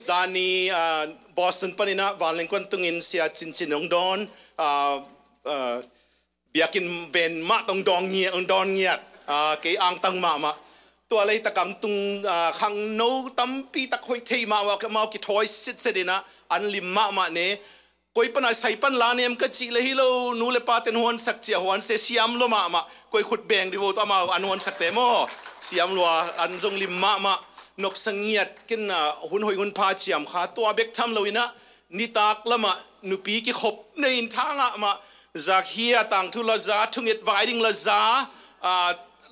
zani Boston panina vanling kwantungin siya chinchinong don biakin ben ma tong dong ngiat kay ang tang maตัวอะไรตะกังตุงขังโนตั้มปีตะคอยเทมาว่ามาคิดถอยสิทธิ์เสด็จนะอันลิมมาเนี่ยคอยปนัยใส่ปันลาเนี่ยมก็จีเลยฮิโลนูเลปาเตนฮวนสักเจียฮวนเสียมโลมาคอยขุดแบงดิโวตัวมาอันฮวนสักเตมอเสียมลัวอันทรงลิมมานบสังเงียดกินหุ่นหอยหุ่นพาเจียมขาตัวเบกทำเลวินะนิตากละมานุปีกิขบในอินทางมาจากเฮียต่างทุลซาทุงเอ็ดไวดิ้งลซา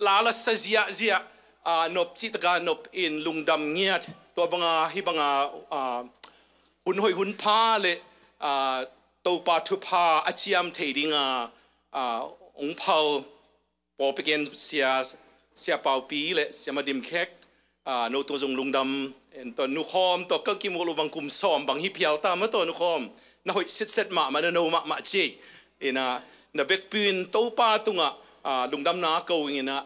ลาลสเซียนบจิตการนบอินลุงดำเงียดตัวบังอาฮิบังอาหุ่นหอยหุ่นพาเลยตัวปาทุพาอาเจียมเทดิงองเผาปอไปเกนเสียเป่าปีเลยเสียมาดิมแขกโนตัวจงลุงดำตัวนุคอมตัวก็กิมวลูบังกุมซ้อมบังฮิเพียวตามมาตัวนุคอมน่าหอยเสร็จมาโนมาเจน่าเวกปืนตัวปาตุงลุงดำนาเกาอย่างนี้นะ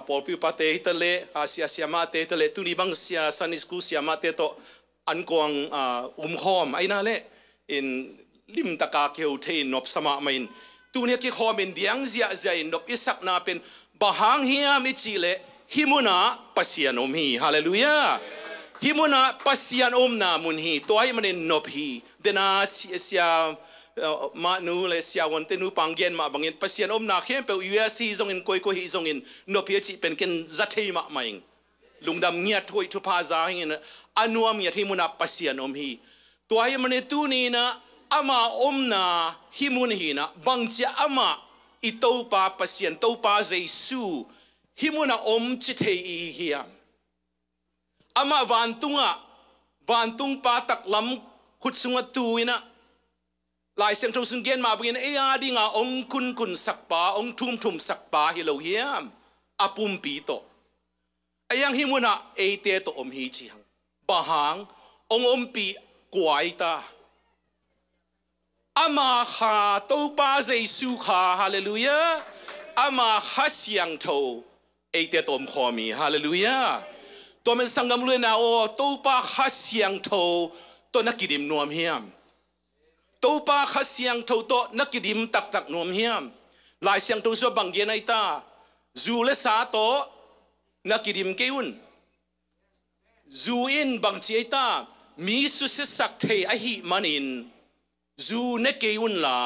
ปอลพิวปาเตฮิตเลเสียมาเตฮิตเลตุนีบังเสียซันิสกูเสียมาเตโตอันกวางคอมไอ้นั่นแหละอินลิมตะกาเขียวเทนนบสมามินตัวนี้กี่คอมเป็นเดียงเสียนบอิสักนาเป็นบาหังเฮียมิจิเลฮิมุนาปัสยานอมฮีฮาเลลูยาฮิมุนาปัสยานอมนามุนฮีตัวไอ้มันนบฮีเดน่าเสียมานูเลยเสียวันเตนูปังเย็นมาบางเงินปัสยานอมนาเข้มเปอยู่อาซีทรงอินโกยฮิทรงอินนบเพียจิเป็นกันจัตเทมาไม่ลุงดำเงียถอยทุพาซาเงินอนุอามีฮิมุนาปัสยานอมฮีตัวไอ้มันตัวนี้นะอามาอมนาฮิมุนฮีนะบางทีอามาอิโตปาปัสยานโตปาเจสูฮิมุนาอมจิตเฮียฮีอามาวันตุงปาตักลำขุดสุงตูอินะลายเสียงทุสุงเกนมาเป็นดิงาองคุณสักปาองทุ่มสักปาฮิโลเฮียมอาปุ่มปีโตยังฮิมุนาเตโตอมฮีจิฮังบาหังองอมปีกวายตาอามาขาโตปาเจสุขาฮาเลลูยาอามาฮัสยังโตเตโตมขอมีฮาเลลูยาตัวมันสังกมลุยนาโอโตปาฮัสยังโตตัวนักกิดิมนวมเฮียมโตปาฮัสยังโตตัวนักกิดิมตักนวมเฮียมลายเสียงตัวส่วนบางเยนัยตาจูเลสาโตนักกิดิมเกยุนจูอินบางเจียตามีสุสสักเทอหิมันินจูเนเกยุนลา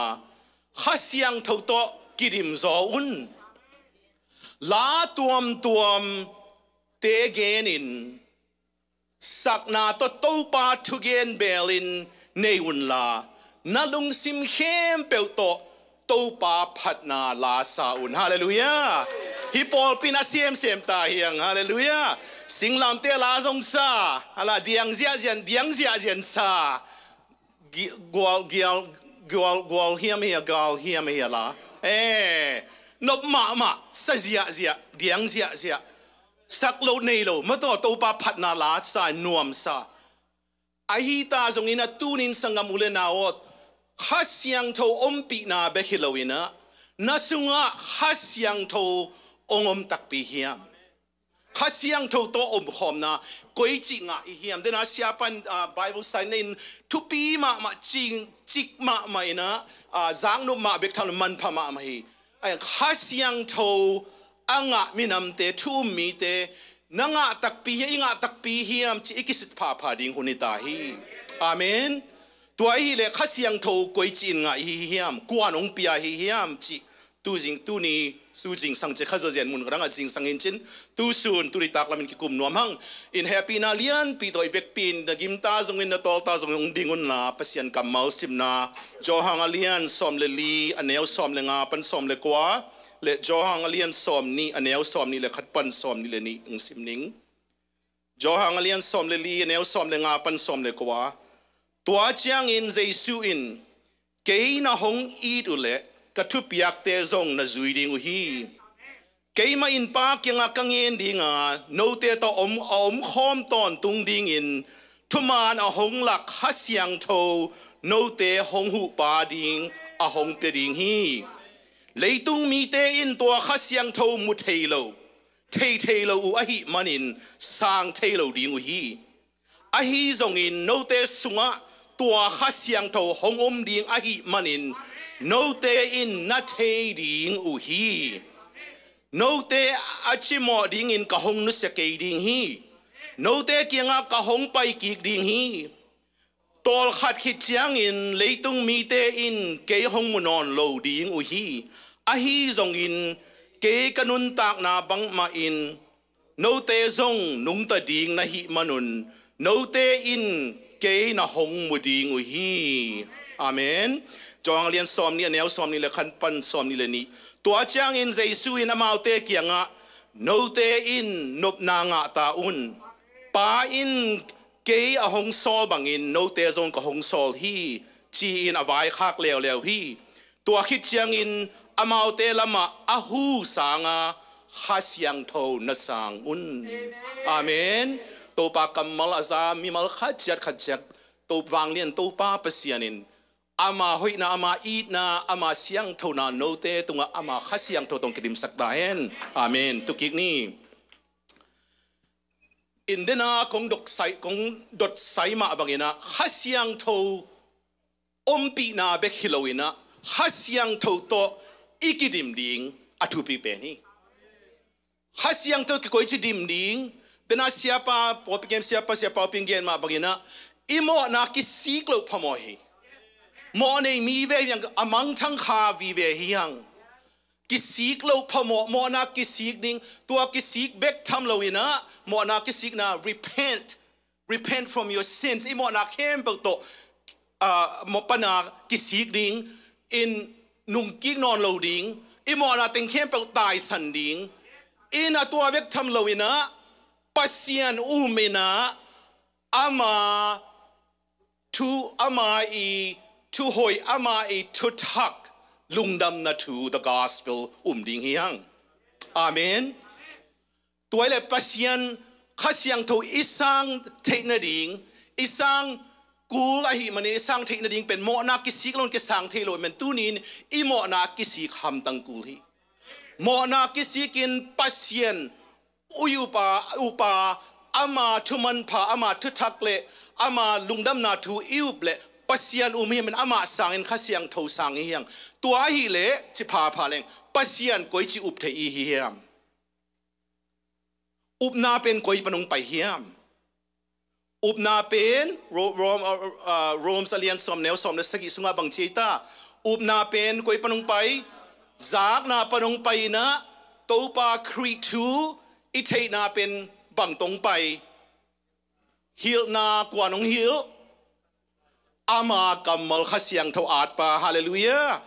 ฮัสยังโตตัวกิดิมโซอุนลาตัวมเตเกนินสักนาโตปาทุเกนเบลินเนยุนลานาลุงซิมเข้มเปลโตปาพัดนาลาซาอุนฮาเลลูยาฮิปอลปินาเซียมตาเฮียงฮาเลลูยาสิงลามเตลาซงซาฮาลาเดียงเซียเจียนซากวลเฮียมเฮียละนบมาสเสียเดียงเสียสักโลเนโลมาโตปาพัดนาลาซานวมซาไอฮิตาทรงอินะตูนินสังกมุเลนาโอฮัสยังโตอมปีนาเบฮิโลวินะนาสุงะฮัสยังโตองอมตักปีเฮียมฮัสยังโตโตอมขอมนะกุยจิงะเฮียมเดน่าเสียปันไบเบิลสไตน์นินทุปีมาจิกมาอินะจางนุมาเบกทันมันพมามาฮีไอ้ฮัสยังโตอ่างมินำเตทุ่มมีเตนังตักปีตักปีเฮียมจิอิกิสิทพาดิ่งหุนิตาฮีอาเมนตัวฮีเล็กขัสยังโทกุยจินงะเฮียมกวนองปียเฮียมจิตูนี้สู้จิงสังเจขัสเจนมุนกระงัดจิงสังอินจินตูซูนตุริตากลามินกิกุมนวมหังอินแฮปปี้นาเลียนปีโตอีเวกปินดกิมตาจงอินนาตอลตาจงองดิ่งอุนนาปัสยันกัมมาลสิมนาจอหังอาเลียนสอมเลลีอันเนวสอมเลงาปันสอมเลกว่าเลจอหังเลียนสอมนี่อันเนวสอมนี่เลขัดปันสอมนี่เลนี่องสิมนิงจอหังเลียนสอมเลลีอันเนวสอมเลงาปันสอมเลกว่าตัวเจียงอินเจสูอินเกย์น่าหงอีตุเลกระทุบยักเตจงน่าจุยดิ่งฮีเกย์มาอินปากยังกังเงินดิ่งโนเตตอมคอมตอนตุงดิ่งอินทุมานหงหลักฮัสยังโตโนเตหงหูปาดิ่งหงเปดิ่งฮีเลยตุงมีเตอินตัวฮัสยังโตมุเทโลอุอหิมันินสางเทโลดิ่งฮี hi zong in no te sunga tua kha siang tho hong ding a hi manin no te in na the ding u hi no te achimo ding in ka hong nu se ke ding hi no te kianga ka hong pai ki ding hi tol khat khit chiang in leitung mi te in ke hong munon lo ding u hi a hi zong in ke kanun tak na bang ma in no te zong nung ta ding na hi manun no te in ke na hong mu ding u hi amen jong lian som ni anel som ni le khan pan som ni le ni tua chang in jesu in amau te kianga no te in nop na nga ta un pa in ke a hong sol bang in no te zong ka hong sol hi chi in avai khak leo leo hi tua khit chang in amau te lama ahu sanga khasyang tho na sang un amen to pa kamal aza mi mal khat chat to wang lian to pa pasianin ama hoi na ama eat na ama siang tho na no te tunga ama khasyang tho tong kidim sakda hen amen tu kik ni indena kong dot sai ma bangina khasyang tho ompi na be hilowina khasyang tho to ikidim ding atu pi pe ni khasyang tho ki koi chi dim ding dena siapa popigem siapa pingen ma bangina imo na ki siklo phamo hi mo nei mi ve yang amang thang kha vi ve hiang ki sik lo phamo mo na ki sik ding tua ki sik bek tham lo ina mo na ki sik na repent from your sins I mo na khem bek to mo pana ki sik ding in nung ki non lo ding I mo na teng khem bek tai san ding ina tua bek tham lo ina pasian umena ama tu ama I to hoi ama I to tak lungdam na to the gospel ding hiang amen toile pasian khasyang tho isang theina ding isang kul a hi mani isang theina ding pen mo na ki siklon ke sang thelo men tunin I mo na ki sik ham tang kul hi mo na ki sikin pasian upa ama thuman pha ama thu thakle ama lungdam na thu iuple pasian umi men ama sangin khasyang tho sang hiang tua hi le chi pha leng pasian koi chi up the I hiam up na pen koi panung pai hiam up na pen rom salian som neo som na sagi sunga bang chita up na pen koi panung pai zak na panung pai na topa kri tu I thei na pen bang tong pai hil na kwanong hil ama kamal khasyang tho at pa hallelujah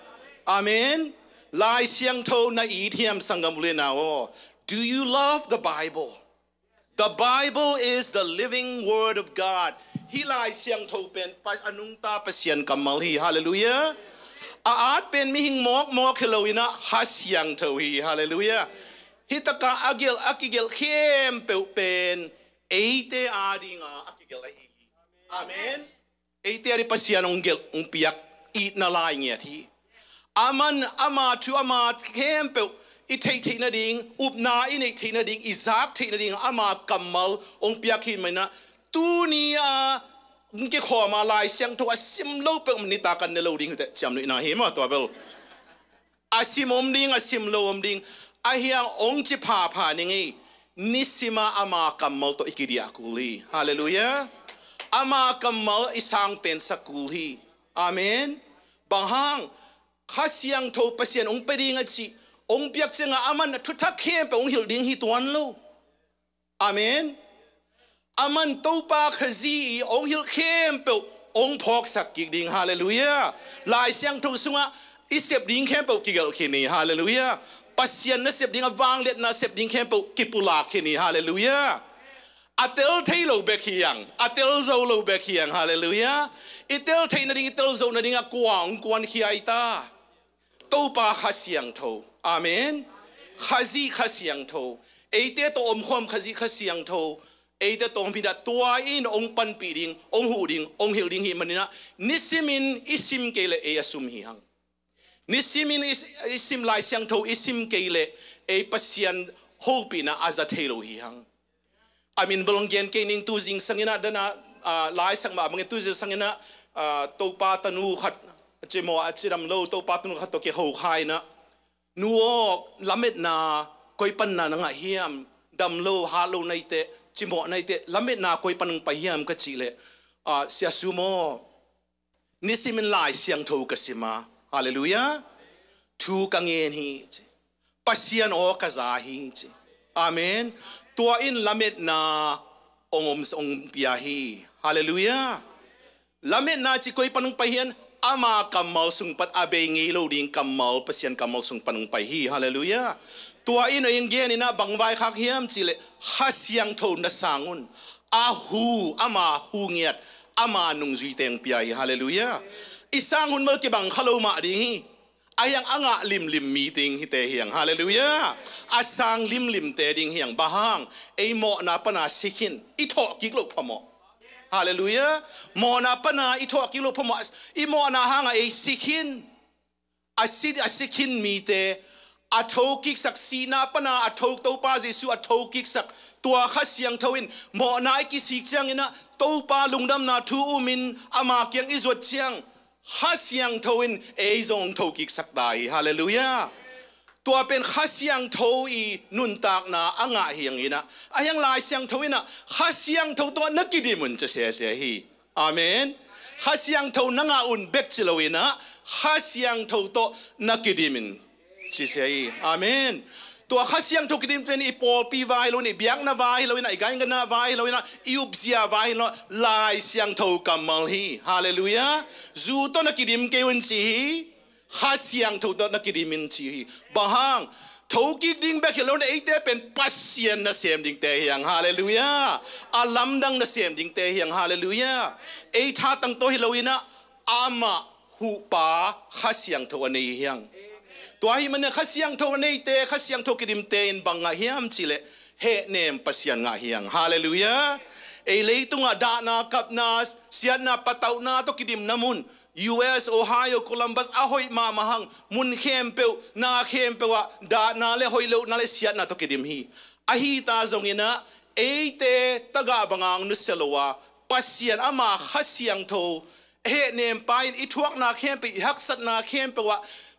amen lai siang tho na I thiam sangam le na o do you love the Bible is the living word of God hi lai siang tho pen pa anung ta pasian kamal hi hallelujah at pen mi hing mok heloina khasyang tho hi hallelujah hitaka agil akigel khem pe pen eite adinga akigel hi amen eite ari pasian ongel piak eat na lai nge thi aman ama tu ama khem pe I thei na ding upna I nei thei na ding izak thei na ding ama kamal ong piak hi maina tunia ke khoma lai siang to asim lo pe ni ta kan ne lo ding te cham ni na he ma to bel asim lo om ding a hiang ong chi pha ni ngi nisima ama kamal to ikidia kuli hallelujah ama kamal isang pen sakuli amen banghang khasyang tho pasien ong peding a chi ong piak chenga aman thu thak khem pe ong hil ding hi tuan lo amen aman to pa khazi ong hil khem pe ong phok sak ki ding hallelujah lai siang tho sunga isep ding khem pe ki gel khini hallelujah pasien na sep ding awang let na sep ding khem pe ki pula khini hallelujah atel thailo bek hiang atel zo lo bek hiang hallelujah itel thaina ding itel zo na ding a kwan hiai ta to pa khasyang tho amen khazi khasyang tho eite to om khom khazi khasyang tho eite tong bida tua in ong pan pi ding ong hu ding ong hil ding hi manina nisimin isim kele e asum hi hang nisimin isim lai syang tho isim kele e pasian hopina aza thelo hi hang amin bolong gen kening tu jing sangina dana ลายสังมาบางตัวจะสังนะตัวปาตนูขัดเจโมอาจิรำโลตัวปาตนูขัดตัวเกี่ยวหายนะนัวละเม็ดนาคอยปันนาหนังเฮียมดำโลฮาโลในเตจิโมในเตละเม็ดนาคอยปันไปเฮียมก็จีเลเสียซูโมนิสิมินลายเสียงทูกสิมาฮาเลลูยาทูกังเงินฮีปัสยันโอกาซาฮีอาเมนตัวอินละเม็ดนาองพิยาฮีฮาเลลูยาละเม็ดนาจิคอยปันไปเฮียนอามากัมมัลสุงปัดอาเบงีโลดิงกัมมัลปัสยันกัมมัลสุงปันไปฮีฮาเลลูยาตัวอินเองเกนี่นะบังไว้ขักเฮียมจิเลฮัสยังทูนสังุนอาหูอามาหูเงียดอามานุงจุยเตงพิยาฮีฮาเลลูยาอิสังุนเมื่อกี้บังขลุ่มมาดีอายังอ่างลิมมีติงฮิเตเฮียงฮาเลลูยาอาสังลิมเตดิงเฮียงบาฮังไอโมนาปนาสิขินอิทอกิกลุพมฮาเลลูยาโมนาปนาอิทอกิกลุพมอิโมนาฮังไอสิขินอาสิขินมีเตอาทอกิกสักสีนาปนาอาทอตัวปาเจสุอาทอกิกสักตัวข้าเสียงทวินโมนาไอกิสิกจังอินะตัวปาลุงดำนาทูอุมินอามาเกียงอิจวดเชียงข้าเสียงทวินเอซงทอกิกสักได้ฮาเลลูยาตัวเป็นข้าเสียงทวีนุนตากนาอ่างเฮียงอินะอายังลายเสียงทวินะข้าเสียงทตัวนักกิดิมุนจะเสียฮีอาเมนข้าเสียงทนังอุ่นเบกจิลวินะข้าเสียงทตัวนักกิดิมินสิเสียฮีอาเมนตัวข้าเสียงทกิดิมเป็นอีปอปีวายโลนี่เบียกนาไวโลนี่ไอ้กันนาไวโลนี่อิอุบเซียไวโลลายเสียงทกัมมัลฮีฮาเลลูยาจูตัวนักกิดิมเกวินจีข้าเสียงทูตัวนักกิดิมินจีบางฮังทูกิดิ่งเบกโลนี่ไอ้เต้เป็นปัสเซียนนะเสียมดิ่งเตะยังฮาเลลูยาอาลัมดังนะเสียมดิ่งเตะยังฮาเลลูยาไอ้ท่าตั้งโตฮิโลวินะอามาหูปาข้าเสียงทูอันนี้ยังตัวหิมันเนี่ยข้าเสียงทูอันนี้เตะข้าเสียงทูกิดิมเตะอินบังงาเฮียมจิเลเฮเนมปัสยันงาเฮียงฮาเลลูยาไอ้เลยตุงอาดานากับนาเสียนาปะเตานาตุกิดิมนามุนUS Ohio Columbus ahoy mamahang mun khempeu na khempewa da na le hoilo na le siat na to kedim hi ahi ta zongina eite taga bangang nu selowa pasian ama khasiang tho he nem pain I thuak na khempe haksat na khempewa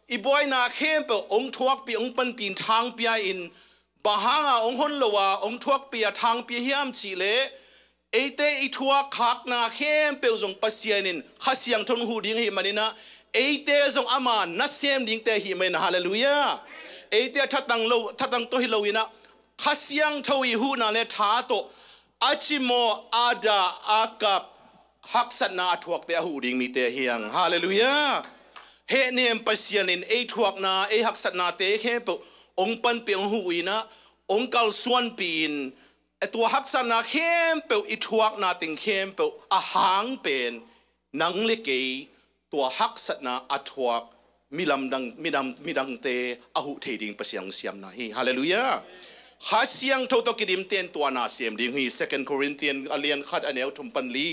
I boy na khempe ong thuak pi ong pan pin thang pia in bahanga ong hon lowa ong thuak pi thang pi hiam chi leไอเตไอทัวคักนาเข้มเปลจงปัสเซียนินข้าเสียงทนหูดิ้งหิมันนี่นะไอเตจงอามานัสเซมดิ้งเตหิมันฮาเลลูยาไอเตทัดตังโลทัดตังโตฮิโลวินะข้าเสียงทวีหูนาเลท้าโตอาจิโมอาดาอากับฮักษนาทวกเตหูดิ้งมีเตเฮียงฮาเลลูยาเฮเนมปัสเซียนินไอทวกนาไอฮักษนาเตเข้มเปองปันเปียงหูอินะองกัลส่วนปีนตัวฮักษณะเข้มเปอิทวกนาติงเข้มเปอาหางเป็นนังเล็กตัวฮักษณะอัทวกมีลำดังมีดังเตอหุเทดิงประเสียงเสียมนะฮีฮาเลลูยาข้าเสียงโทตกิดิมเตียนตัวนาเสียมดิงฮี2 Corinthians อเลียนขัดอันเอวทุมปันลี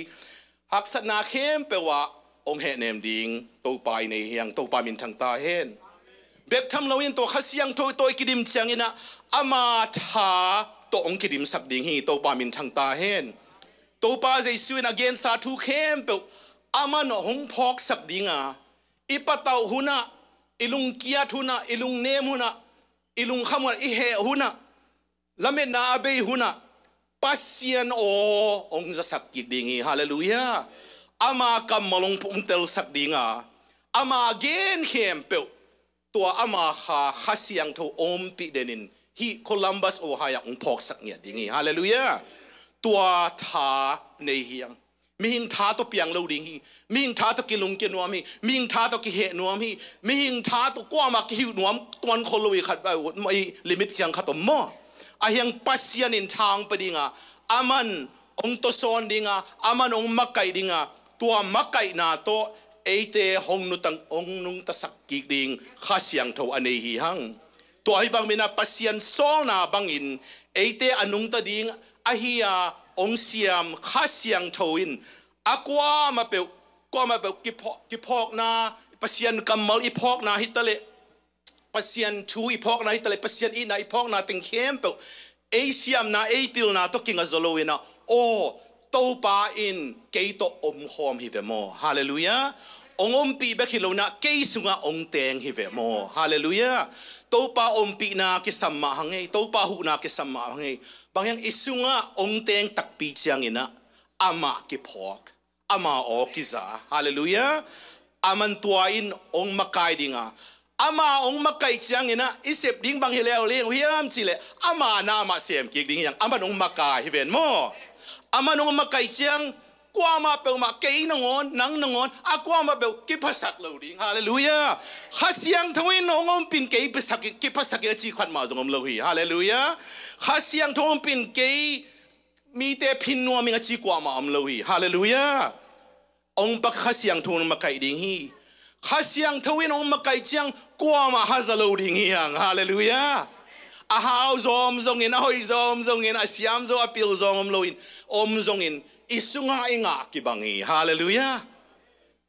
ฮักษณะเข้มเปว่าองค์เฮเนมดิงตัวปายในเฮียงตัวปามินทางตาเฮนเบ็ดทำเราเห็นตัวข้าเสียงโทตัวกิดิมเชียงอินะอามาทาตัวองค์กิดิมสักดิ่งฮีตัวปามินทางตาเห็นตัวปาใจสวยนักเกณฑ์สาธุเข้มเปอามันหงพอกสักดิ่งอีปะเตาหุนะอีลุงเกียทุนะอีลุงเนมหุนะอีลุงขมวดอีเฮหุนะละเมนาเบยหุนะปัสเซียนโอองค์จะสักกิดิ่งฮีฮาเลลูยาอามากัมมาลงปุ่มเตลสักดิ่งอามาเกณฑ์เข้มเปตัวอามาข้าเสียงทูอมปิเดนินฮีโคลัมบัสโอไฮยังพอกสักเนี่ยดิ่งฮาเลลูยาตัวท้าในเฮียงมีหิงท้าตัวเปียงเราดิ่งฮีมีหิงท้าตัวกิลุงกินวมฮีมีหิงท้าตัวกิเหนวมฮีมีหิงท้าตัวกว่ามากิหิวนวมตัวนั้นคนลุยขัดไม่ลิมิตยังขัดตัวมั่วอายังปัสยานินทางไปดิ่งอามันองตัวโซนดิ่งอามันองมักไก่ดิ่งตัวมักไก่นาโตเอเตหงนุตังองนุงตะสักกิดิ่งข้าเสียงเท่าอันนี้หังตัวให้บางมีนาปัสยันโซนาบางอินเอเตอนุงตะดิ่งอาฮิยาองเสียมข้าเสียงทวินอากว่ามาเปลกิพอกนาปัสยันกัมมัลอีพอกนาฮิตะเลปัสยันทูอีพอกนาฮิตะเลปัสยันอีนาอีพอกนาติงเข้มเปลเอเสียมนาเอปิลนาตกิงอซโลวินาโอ to pa in kay to hom hi ve mo hallelujah pi ba khilo na kay sunga teng hi ve mo hallelujah to pa pi na kisama hangai to pa hu na kisama hangai bangyang isunga teng takpi chiang ina ama ki phok ama o kiza hallelujah aman tuain makai dinga ama makai chiang ina isep ding bang hileo leng hiam chile ama na ma sem ki ding yang ama makai hi ven mo ama makai chiang qua ma pel ma kei nang nangon akwa ma pel ki phasak lo ding hallelujah khasiang thawin pin kei phasak ki phasak chi khat ma zongom lo hi hallelujah khasiang thong pin kei mi te phin no mi chi kwa ma am lo hi hallelujah pa khasiang thong ma kai ding hi khasiang thawin makai chiang kwa ma hazalo ding hi hallelujah a hau zom zong in a hoi zom zong in a siam zo apil zong lo in zong in isunga inga kibangi hallelujah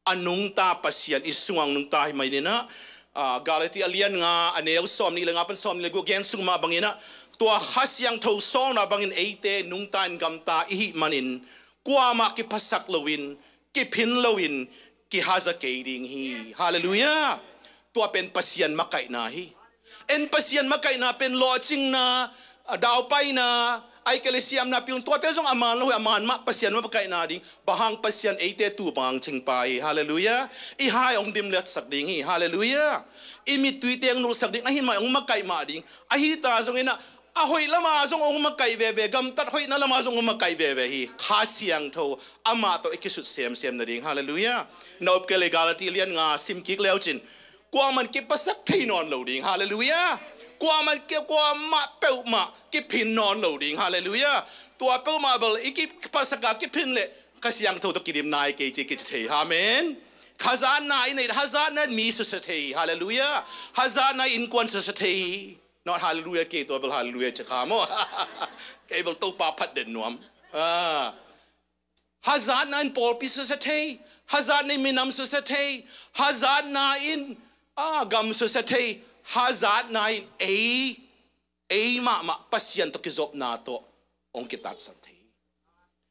anung ta pasian isungang nung ta mai dina galati alian nga anel som ni lenga pan som ni go gen sung ma bangina tua hasyang tho song na bangin eite nung tan gam ta ihi manin kwa ma ki pasak lowin ki phin lowin ki haza keding hi hallelujah tua pen pasian makai na hi en pasian makai na pen lodging na daw pai na ay kalisiam na piung tua tezong aman lo aman ma pasian ma pakai na ding bahang pasian eite tu bang ching pai hallelujah I hai dim let sak ding hi hallelujah imi tuiteng nul sak ding ahin ma makai ma ding ahita zong ina ahoy lama zong makai ve gam tat hoy na lama zong makai ve hi khasiang tho ama to ikisut sem na ding hallelujah nop kele galati lian nga sim kik leochin kwa man ki pasak thainon lo ding hallelujah kwa man ke kwa ma peu ma ki phin non lo ding hallelujah tua peu ma bel iki pasaka ki phin le kasiang tho to kidim nai ke chi ki the amen khazana in hazana mi sa the hallelujah hazana in kwan sa the not hallelujah ke to bel hallelujah cha khamo ke bel to pa phat den nuam hazana in pol pi sa the hazana minam sa the hazana in gam sa the hazat nai ma pasien to kizop na to kitat sa the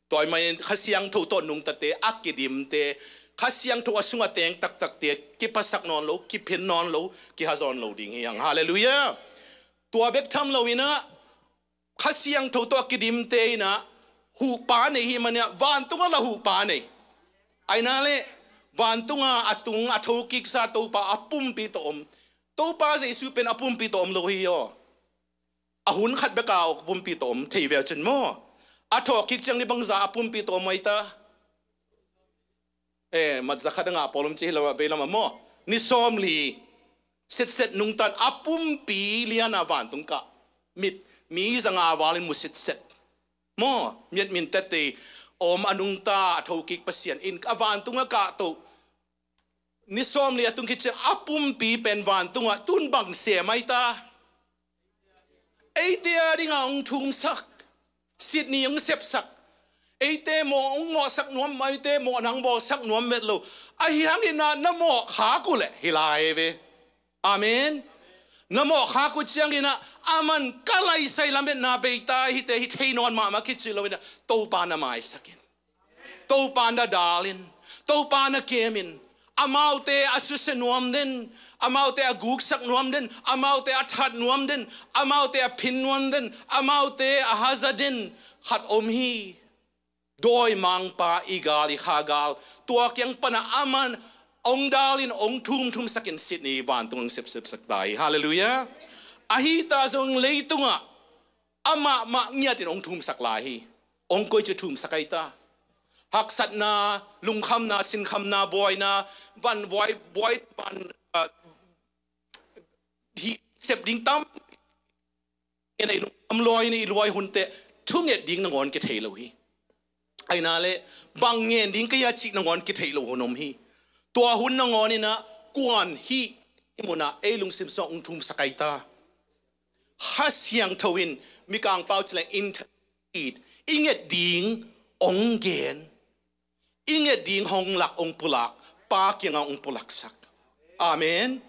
toy may khasiang tho to nung tate akidim te khasiang tho asunga teng tak te ki pasak non lo ki phin non lo ki hazon lo ding yang hallelujah tua bek tham lo ina khasiang tho to akidim te na hu pa ne hi mania van tunga la hu pa ne ai na le van tunga atung athokik sa to pa apum pi to to pa se su pen apum pi tom lo hi yo ahun khat bekaw apum pi tom thei vel chen mo athok kik chang ni bangza apum pi tom mai ta mat za khada nga polom chi lawa be lama mo ni som li set nung tan apum pi liana van tung ka mit mi zanga walin mu set mo miet min tete anung ta athok kik pasien in avan tunga ka to ni som li atung kitchen apum pi pen van tunga tun bang se mai ta eite ring ang thum sak Sydney ang sep sak eite mo sak nuam mai te mo nang bo sak nuam met lo ahang ina namo kha ku le hilai ve amen namo kha ku chiang ina aman kalai sai lamet na beita hi te non ma kitchilo ina to pa na mai sakin to pa na dalin to pa na kemin amaute asusen nuam den amaute aguk sak nuam den amaute athat nuam den amaute phin nuam den amaute ahazadin khat hi doi mang pa igali khagal tua kyang pana aman dalin thum sakin Sydney ban tung sep sak dai hallelujah ahita zong leitunga ama ma ngiatin thum sak lai koi che thum sakaita hak sat na lung kham na sin kham na boy na van boy van hi sep ding tam en ai am loi ni loi hunte thunget ding na ngon ke thelo hi ai na le bang ngen ding ka ya chi na ngon ke thelo honom hi tua hun na ngon ni na kwan hi imuna elung sim so thum sakaita hasyang thawin mikang pau chle in inget ding gen inget ding hong lak pulak pa kyang pulak sak amen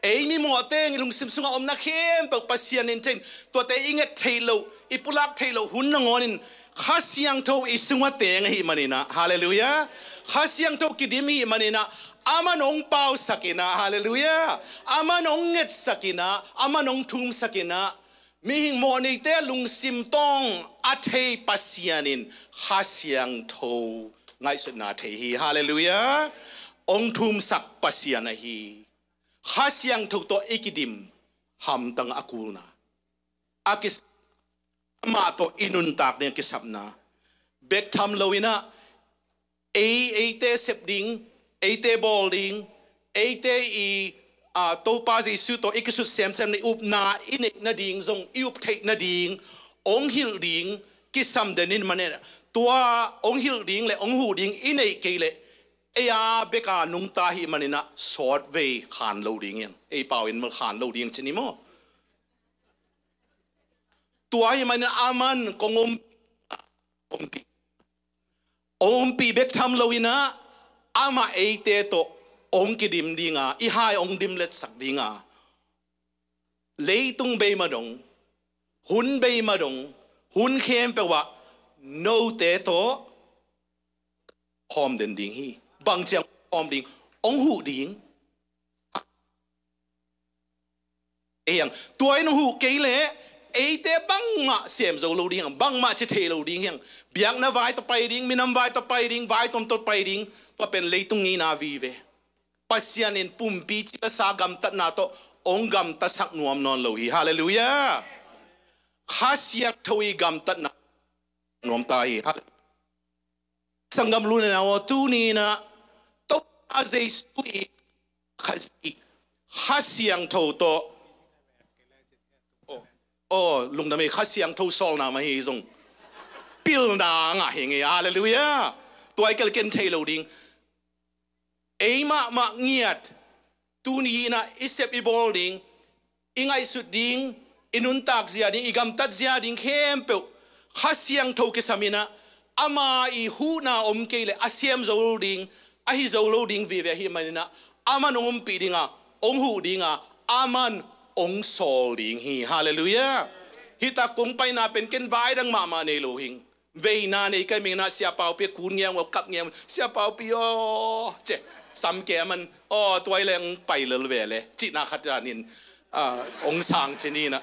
mi mo teng lung sim sunga na khem pak pasian in ten to te inget thailo ipulak thailo hun na ngonin ข้าเสียงโทอิสุงวเตงหิมันนะฮาเลลูยาข้าเสียงโทกิดิมีมันนะอามันองเปาสักินะฮาเลลูยาอามันองเงตสักินะอามันองทุมสักินะมีหิงโมนิเตลุงซิมตองอัตเทปัสยานินข้าเสียงโทไงสุดนาเทฮีฮาเลลูยาองทุมสักปัสยานะฮีข้าเสียงโทโตอิกิดิมหำตังอากูนะอากิสมาโตอินุนตากเนี่ยกิสับนะเบกทำโลวินะเอเตเซปดิงเอเตบอลดิงเอเตอีโตปาซิสุโตอิกิสุเซมในอุปนาอินเอกนาดิงทรงอิอุปเทกนาดิงองฮิลดิงกิสัมเดนินมันเนี่ยตัวองฮิลดิงและองหูดิงอินเอกเกเลเอียเบกานุงตาฮิมันเนี่ยสอดเวขานโลดิงยังเอเปล่าเห็นมันขานโลดิงชนิโมตัวยังมันอามันกงอมปีเบกทำโลวินะอามาเอเตโตองกิดิมดิงาอีหายองดิมเล็ดสักดิงาเลยตุงเบยมาดงหุนเบยมาดงหุนเข้มแปลว่าโนเตโตหอมเด่นดิงฮีบางเจ้าหอมดิงองหูดิงเอียงตัวไอ้หนูหูเกลเอเตบังมาเสียมโซโลดิ้งบังมาจะเทโลดิ้งยังเบียงน่าไว้ต่อไปดิ้งมินำไว้ต่อไปดิ้งไว้ตอมต่อไปดิ้งตัวเป็นเลยตุงงี้นาวีเวปัสยานินปุ่มปีจิตสากรรมตัดนาโตองกรรมตัดสักนวมนอนโลหิฮาเลลูยาข้าเสียทวีกรรมตัดนานวมตายสังกรรมรู้นะว่าตูนี่นะโตอาเจสุยข้าเสียงโตโตโอ้ลุงดำเองข้าเสียงทูซอลนามาฮีซงปิลนางะเฮงเอฮาเลลูยาตัวไอ้เกลเกนเทโลดิงเอมาเงียดตูนี้นะอิเซปอีบอลดิงอิงไอสุดดิงอินุนตักเสียดิงอิกำตัดเสียดิงเข้มเปวข้าเสียงทูกิสามินะอามาอีหูนาอมเกลอาเซียมโซโลดิงอาฮิโซโลดิงวิเวฮิมันนะอามันอมปีดิงะองหูดิงะอามันองโซลิงฮีฮาเลลูยาฮิตาคงไปนาเป็นเกนไว้ดังมาในโลหิงเวนาในก็มีนาเสียเปล่าเปียกูเงียงว่ากับเงียงเสียเปล่าเปียเจซ้ำแกมันตัวแรงไปเลยเวเลยจินาขัดานินองสางเจนี่นะ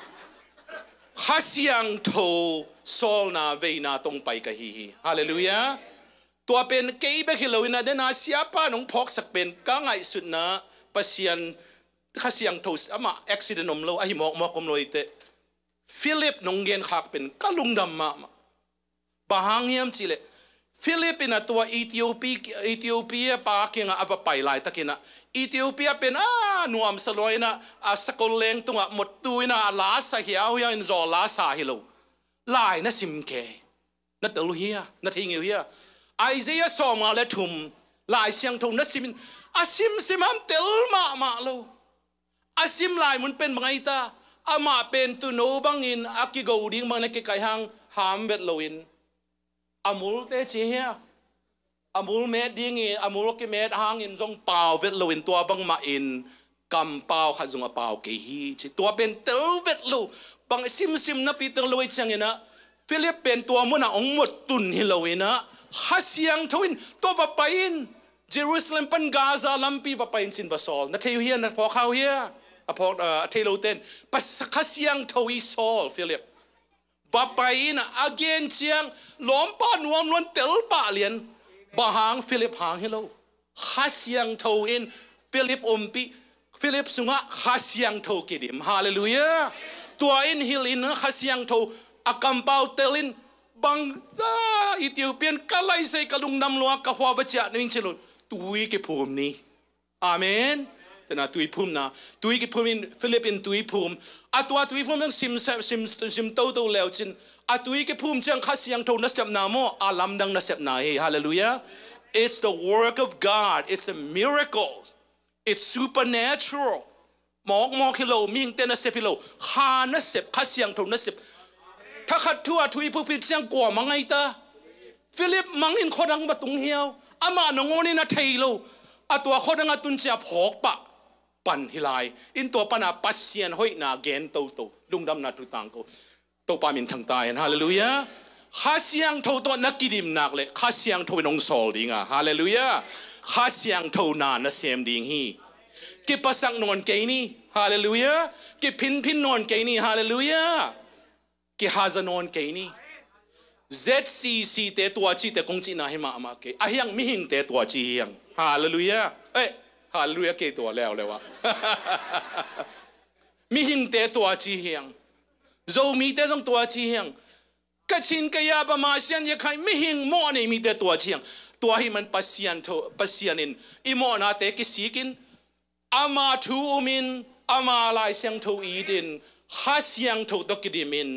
ข้าเสียงโทโซลนาเวนาตรงไปกะฮีฮาเลลูยาตัวเป็นเกย์เบคิโลวินาเดนาเสียป้าน้องพอกสักเป็นก้างไอสุดนะปัสยันข้าเสียงโทสอามาอุบิเหตุนมโลไอหมอกมโลอิเตฟิลิปนงเกนขักเป็นกะลุงดำมาบางเงียมจิเลฟิลิปเป็นตัวเอธิโอเปียปากิงอาไปไล่ตะกินะเอธิโอเปียเป็นนัวมสลอยนะสกอลเลงตัวหมดตัวนะลาสเหียวยังจอลาสาฮิโลไล่นะซิมเคนัดตลุเฮียนัดทิงเฮียไอเซียสอมาเลทุมไล่เสียงทุมนัดซิมซิมเตลมาโลอาซิมลายมันเป็นไงตาอามาเป็นตุโนบังอินอากิโกดิ้งบางนักไก่หางหามเวทโลอินอามูลเตจีเฮียอามูลเมดดิ้งอินอามูลกิเมดหางอินทรงเปล่าเวทโลอินตัวบังมาอินกำเปล่าขัดทรงเปล่าเกฮีจิตัวเป็นเตลเวทโลบางซิมนับปีเตลโลอิจังอินะฟิลิปเป็นตัวมุนะองหมดตุนฮิโลอินะฮัสยังทวินตัววับไปอินเยรูซาเล็มปันกาซาลัมปีวับไปอินสินบาซอลนัทเทียนัทพอเขาเฮียพอเทโลเตนปัสคัสยังทวีโซลฟิลิปบับไปนะอาเกนเชียงล้อมป้านวมล้วนเตลป่าเลียนบาหางฟิลิปหางฮิโลคัสยังทวินฟิลิปอมปีฟิลิปสุงะคัสยังทกิดิมฮาเลลูยาตัวอินฮิลินคัสยังทอากัมเปาเตลินบังซาอิธิโอเปียนกะไลเซกะลุงนำลัวกะฮวาบะจะนิงเชลุตุยเกภูมินี้อาเมนแต่นะตุยภูมินะตุยกิภูมิฟิลิปปินตุยภูมิตัวตุยภูมิยังซิมโตแล้วจินตุยกิภูมิจังข้าเสียงโทนัสเซบนาโมอาลัมดังนัสเซบนาเฮฮาเลลูยา It's the work of God It's a miracle It's supernatural หมอกฮิโลมิงเตนัสเซพิโลคานัสเซบข้าเสียงโทนัสเซบถ้าขัดทั่วตุยภูมิเสียงกว่ามังไงตาฟิลิปมังอินคนดังบัตุงเฮียวอามาหนงโอนี่นะเทโลตัวคนดังตุนเสียพอกปะปันฮิลายอินตัวปนาปัสเซียนห้อยนาเกนโตลุงดำนาตุตังโกโตปามินทางตายฮาเลลูยา ข้าเสียงโทตัวนักกิดิมนักเลยข้าเสียงโทนองโซลดิงะฮาเลลูยาข้าเสียงโทนานะเซมดิงฮีกิปัสสังนอนเกนี่ฮาเลลูยากิพินนอนเกนี่ฮาเลลูยากิฮาซานอนเกนี่ ZCC เตตัวจีเตคงจีน่าให้มาเกอะยังมิหิงเตตัวจียังฮาเลลูยาฮาเลลูยาเกตัวแล้วเลยวะมิหิงเตตัวจียังโจมีเตจงตัวจียังกัชินกยาบมาเซียนยังใครมิหิงโมนี่มีเตตัวจียังตัวให้มันปัสยันโตปัสยันินอิโมนาเตกิสีกินอามาทูอุมินอามาลายเสียงโทอีดินข้าเสียงโทตกิดิมิน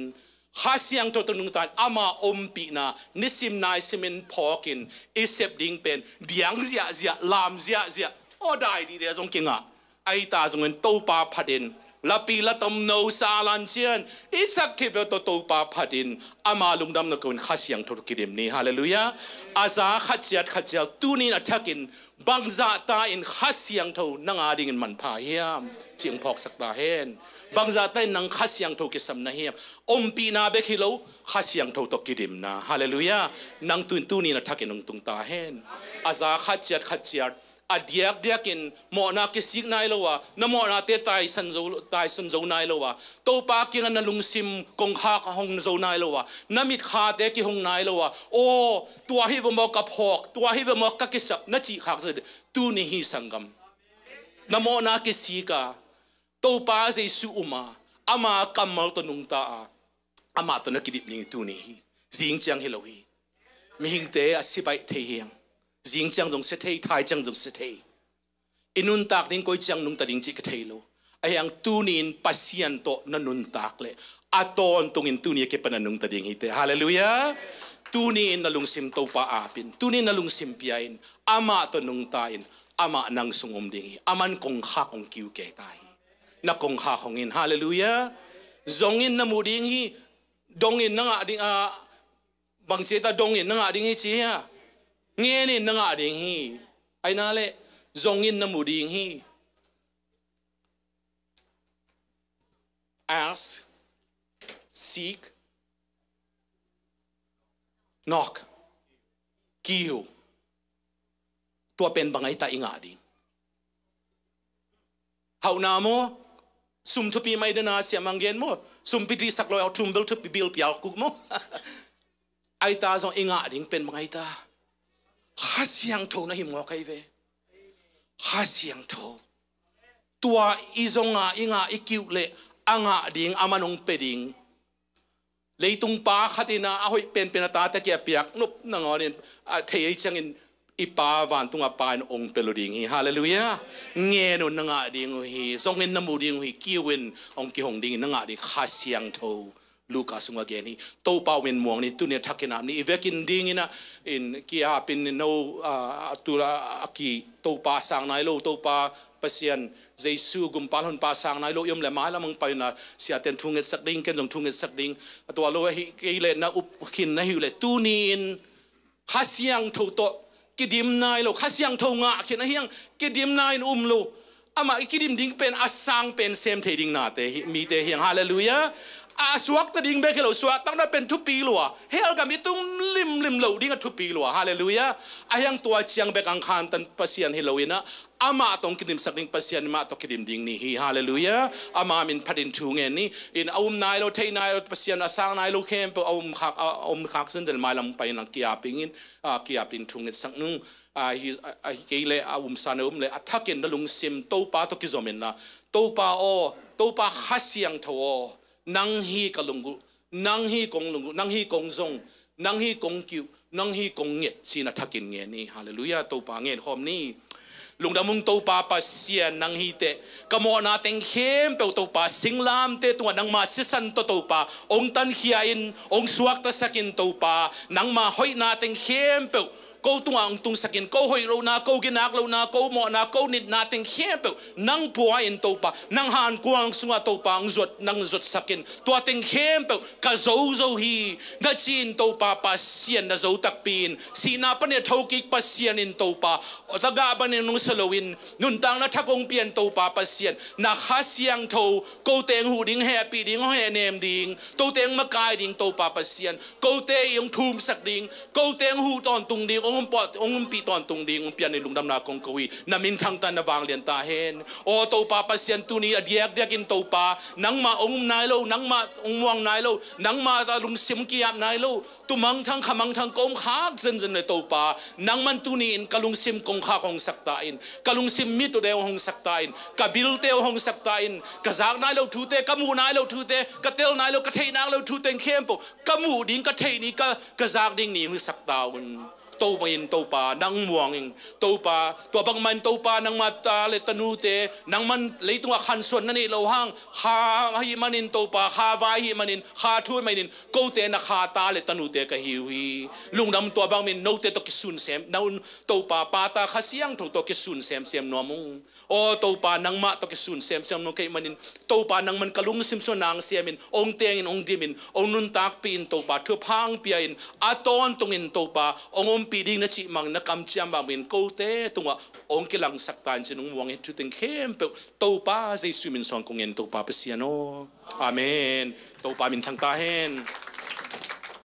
ข้าเสียงโทตนุงตานอามาอมปีนานิสิมนายสิมินพอกินอิเซบดิงเป็นเดียงเสียลามเสียโอ้ได้ดีเดียจงกิงอ่ะไอตาจงเงินโตปาพัดินลาปีละตมโนซาลันเชียนอิสักทิบโตปาพัดินอามาลุงดำนักคนข้าเสียงโทตกิดิมนี่ฮาเลลูยาอาซาขัดเจียตูนี่นัทกินบางจาตาอินข้าเสียงโทนังอาดิงินมันพาเฮียมเจียงพอกสักตาเฮนบางจาตานังข้าเสียงโทกิสมนาเฮียมอมปีนาเบคิโลข้าเสียงโทตกิดิมนะฮาเลลูยานังตุนี่นัทกินนังตุงตาเฮนอาซาขัดเจียอดียกกินหมอนาคิสิกนายโลวะนหมอนาเตตายสันโจนายโลวะโตปากิงันลุงซิมกงข้าหงโจนายโลวะนมิดข้าเตกิหงนายโลวะโอ้ตัวฮิบมอกกับหอกตัวฮิบมอกกับกิสับนัจิขักสิตูนี่ฮิสังกัมนหมอนาคิสิกาโตปาเจสุอุมาอามากัมมัลตนุงตาอามาตนักกิดิบลิงตูนี่ฮิจิงจังฮิโลฮีมิหิงเตอสิบายเทียงจิงจังจงเสถียรไทยจังจงเสถียรอินุนตักดิ้งก้อยจังนุงตัดดิ้งจิกเทโลไอยังตูนินปัสยันโตนันุนตักเลยอาตอนตรงอินตูนี่เก็บปนันนุงตัดดิ้งฮิตฮาเลลูยาตูนินนัลุงซิมโตปาอาปินตูนินนัลุงซิมพิอาอินอามาตนุงตาอินอามานังสงอมดิ้งฮิอามันคงข้าคงคิวเกตายนักคงข้าคงอินฮาเลลูยาจงอินนัมูดิ้งฮิดงอินนังอาดิ้งบางเจตาดงอินนังอาดิ้งฮิเจียเงี้ยนี่นังอาดิ้งฮีไอ้นั่นแหละจงอินนมูดิ้งฮี ask seek knock คิวตัวเป็นบางไอ้ตาอิงอาดิ้งเฮานาโมสุมทุปีไม่เดนาเสียมังเย็นโมสุมพิธีสักลอยเอาทุ่มเบลทุปีบิลพิอากุกโมไอ้ตาจงอิงอาดิ้งเป็นบางไอ้ตาข้าเสียงโทนะหิมงอใครเวข้าเสียงโทตัวอีจงอิงอีคิวเละอ่างดิ่งอามันงเปดิ่งเลยตุงป้าขัดินะเอาเป็นตาตะเกียบเปียกนุบนังอ๋อเนี่ยเทียจังอินอีป้าวันตุงอาปานองเปลุดิ่งฮีฮาเลลูยาเงี้ยนุนังดิ่งฮีทรงเงินน้ำมูดิ่งฮีคิวเวนองกิหงดิ่งนังดิ่งข้าเสียงโทลูกาสุงเกนี่โตเป่าเวนมวงนี่ตุเนี่ยทักกันนี่อีเวกินดิ่งนะอินกี้อาเป็นโนตุระกีโตป้าสังนายโลโตป้าเปเซียนเจสูกุมปาลหุนปาสังนายโลยมเลมาแล้วมึงไปนะเสียเต็นทุ่งเงินสักดิ่งเกินจงทุ่งเงินสักดิ่งตัวโลหิกิเลนะอุปขินนะหิวเลตูนีนข้าเสียงโทโตกิดิมนายโลข้าเสียงโทงะขินนะเฮียงกิดิมนายโลอามากิดิมดิ่งเป็นอาสังเป็นเซมเทดิ่งนาเตมีเตเฮียงฮาเลลูยาสวกตะดิ่งเบกเหลวสวกตั้งแต่เป็นทุปีลัวเฮลกับมิตุ้มลิมเหลวดิ่งทุปีลัวฮาเลลูยาอายังตัวเชียงเบกอังคารตันปัสยันเฮลวินะอามาตรงกิดิมสักดิ่งปัสยันมาตรงกิดิมดิ่งนี่ฮีฮาเลลูยาอามามินพัดินทูเงินนี่อินอาอุมนายโลเทนายโลปัสยันอาสังนายโลเข้มเปอาอุมขักซึ่งจะมาลำไปนักกีฬาปิงินกีฬาปินทูเงินสักนึงเกเลอาอุมสานอุมเลอัฐกินดลุงซิมโตปาตกิจอมินนะโตปาโตปาฮัสยังทวนังฮีกลุงกุนังฮีกงลุงกุนังฮีกงซงนังฮีกงกิวนังฮีกงเงียสินะทักกินเงียนี่ฮาเลลูยาโตปาเงียหอมนี่ลุงดามุงโตปาปัสเซียนังฮีเตกโมนาเต็งเข้มเปโตปาสิงลามเตตัวนังมาสิสันโตปาองตันเขียนองสวกตะสกินโตปานังมาหอยนาเต็งเข้มเป ko tunga ang tung sakin ko hoy lo na ko ginak lo na ko mo na ko nit nating hempel nang buhayin to pa nang han kuang sunga to pa ang zot nang zot sakin to ating hempel ka zo hi na chin to pa pasien na zo takpin sina pa ne thokik pasien in to pa o taga ba ne nung salawin nun tang na thakong pian to pa pasien na hasyang to ko teng hu ding happy ding ho nem ding to teng makai ding to pa pasien ko te yung thum sak ding ko teng hu ton tung ding ong pi ton tung ding pian ni lungdam na kong kawi na mintang tan na wang lian tahen o to pa pasien tu ni adiak diak in to pa nang ma ong nailo nang ma ong wang nailo nang ma ta lung sim kiam nailo tumang thang khamang thang kong khak zen zen le to pa nang man tu ni in kalung sim kong kha kong saktain kalung sim mi to de hong saktain kabil te hong saktain kazak nailo tu te kamu nailo tu te katel nailo kathei nailo tu te kempo kamu ding kathei ni ka kazak ding ni hu saktaun to main to pa nang muanging to pa to bang man to pa nang mata le tanute nang man le tunga khanson na ni lo hang ha hi manin to pa ha vai hi manin ha thu manin ko te na kha ta le tanute ka hiwi lungdam to bang min no te to kisun sem naun to pa ta khasiang to kisun sem nomung o to pa nang ma to kisun sem no kay manin to pa nang man kalung simso nang siamin ong tengin ong dimin ong nun tak pin to pa thu phang piain aton tungin to pa ong piding na chi mang na kamchiam ba min ko te tunga ong kilang saktan sinung muang itu ting kem to pa zai sumin song kong en to pa pasiano amen to pa min chang tahen